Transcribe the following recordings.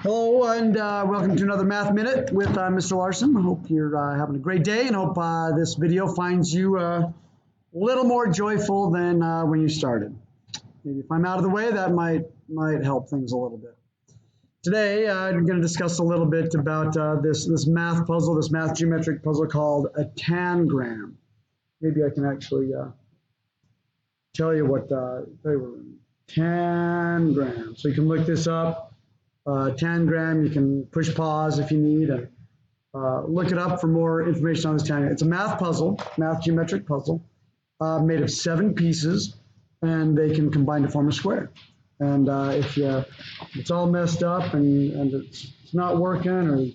Hello and welcome to another Math Minute with Mr. Larson. I hope you're having a great day and hope this video finds you a little more joyful than when you started. Maybe if I'm out of the way, that might help things a little bit. Today, I'm going to discuss a little bit about this math puzzle, this math geometric puzzle called a tangram. Maybe I can actually tell you what tangram. So you can look this up. Tangram, you can push pause if you need and look it up for more information on this tangram. It's a math puzzle, math geometric puzzle, made of 7 pieces, and they can combine to form a square. And if it's all messed up and it's not working, or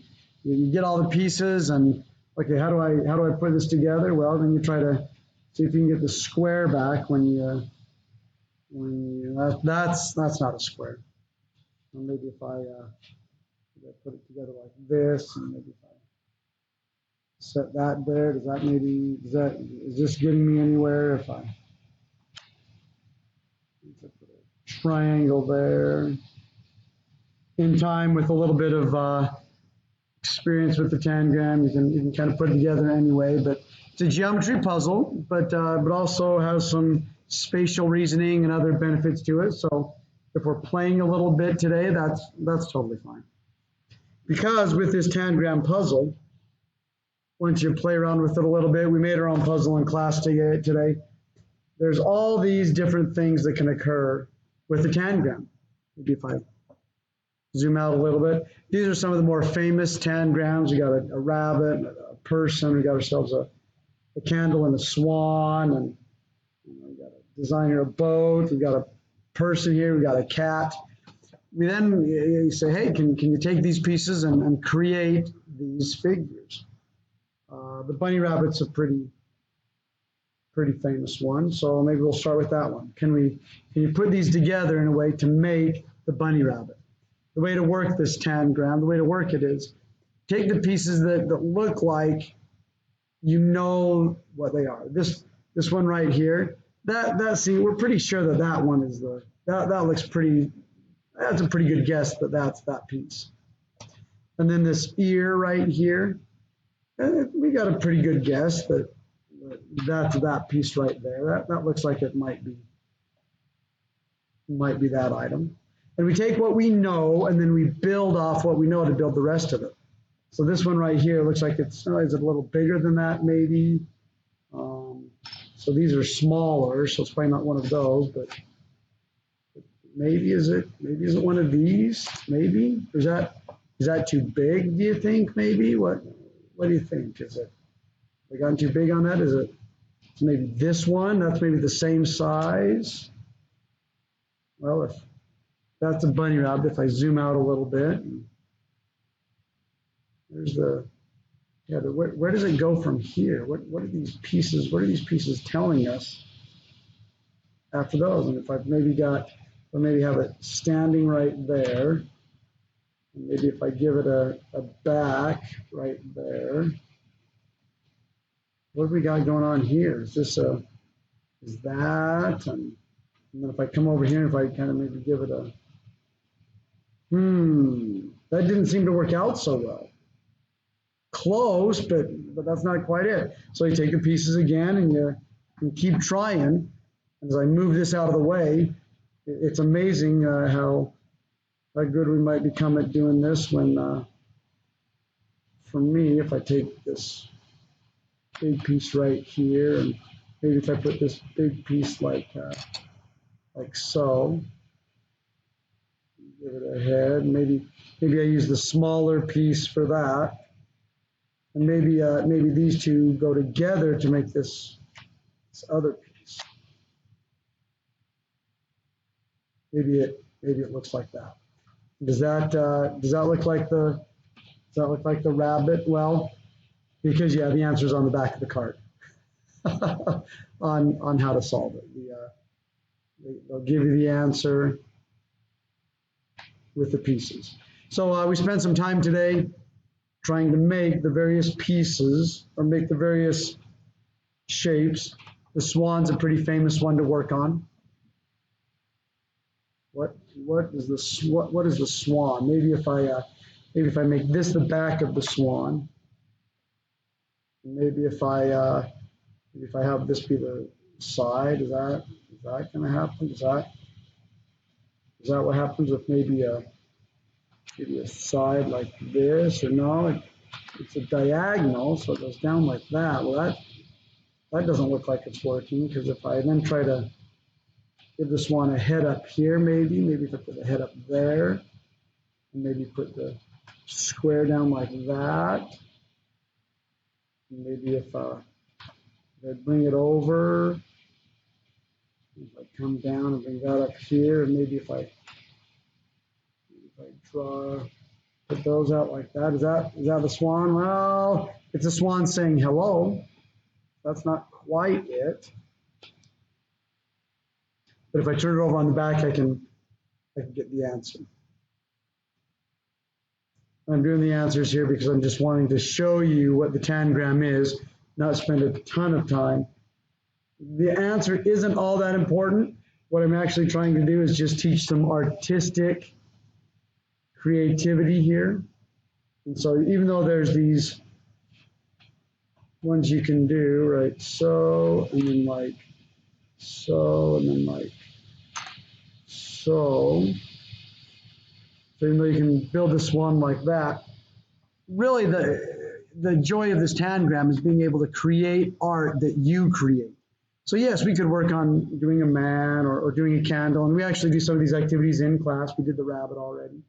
you get all the pieces and okay, how do I put this together? Well, then you try to see if you can get the square back when that's not a square. And maybe if I put it together like this, and maybe if I set that there, is this getting me anywhere? If I put a triangle there, in time with a little bit of experience with the tangram, you can kind of put it together anyway. But it's a geometry puzzle, but also has some spatial reasoning and other benefits to it. So if we're playing a little bit today, that's totally fine. Because with this tangram puzzle, once you play around with it a little bit, we made our own puzzle in class today. There's all these different things that can occur with the tangram. Maybe if I zoom out a little bit, these are some of the more famous tangrams. We got a rabbit, a person. We got ourselves a candle and a swan, and we got a design here, a boat. We got a person here, we got a cat. We then you say, hey, can you take these pieces and create these figures? The bunny rabbit's a pretty famous one, so maybe we'll start with that one. Can you put these together in a way to make the bunny rabbit? The way to work this tangram, the way to work it is take the pieces that look like you know what they are. This one right here, we're pretty sure that one is that looks pretty, that's a pretty good guess that that's that piece. And then this ear right here, we got a pretty good guess that's that piece right there. That looks like it might be that item. And we take what we know and then we build off what we know to build the rest of it. So this one right here looks like is it a little bigger than that maybe? So these are smaller, so it's probably not one of those, but maybe is it one of these? Maybe? Or is that too big, do you think, maybe? What do you think? Is it, have I gotten too big on that? Is it maybe this one? That's maybe the same size. Well, if that's a bunny rabbit, if I zoom out a little bit, there's where does it go from here? What are these pieces telling us after those? And if I've maybe have it standing right there, and maybe if I give it a back right there, what have we got going on here? Is that? And then if I come over here, if I kind of maybe give it that didn't seem to work out so well. Close, but that's not quite it. So you take the pieces again and you keep trying. As I move this out of the way, it's amazing how good we might become at doing this when, for me, if I take this big piece right here, and maybe if I put this big piece like so, give it a head, maybe I use the smaller piece for that. And maybe these two go together to make this other piece. Maybe it looks like that. Does that look like the rabbit? Well, because the answer is on the back of the card on how to solve it. They'll give you the answer with the pieces. So we spent some time today trying to make the various pieces or make the various shapes. The swan's a pretty famous one to work on. what is the swan? Maybe if I make this the back of the swan, maybe if I have this be the side, is that going to happen? Is that what happens with maybe a side like this? Or no, it's a diagonal, so it goes down like that. Well, that doesn't look like it's working, because if I then try to give this one a head up here, maybe if I put the head up there, and maybe put the square down like that, and maybe if I bring it over, if I come down and bring that up here, and maybe if I put those out like that, is that the swan? Well, it's a swan saying hello. That's not quite it. But if I turn it over on the back, I can get the answer. I'm doing the answers here because I'm just wanting to show you what the tangram is, not spend a ton of time. The answer isn't all that important. What I'm actually trying to do is just teach some artistic creativity here. And so even though there's these ones you can do, right, so, and then like so, and then like so. So even though you can build this one like that, really the joy of this tangram is being able to create art that you create. So yes, we could work on doing a man or doing a candle, and we actually do some of these activities in class. We did the rabbit already.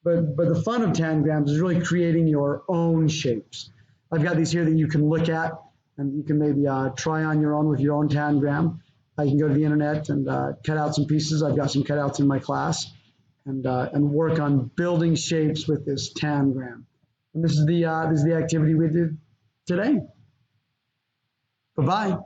But the fun of tangrams is really creating your own shapes. I've got these here that you can look at, and you can maybe try on your own with your own tangram. You can go to the internet and cut out some pieces. I've got some cutouts in my class. And work on building shapes with this tangram. And this is the activity we did today. Bye-bye.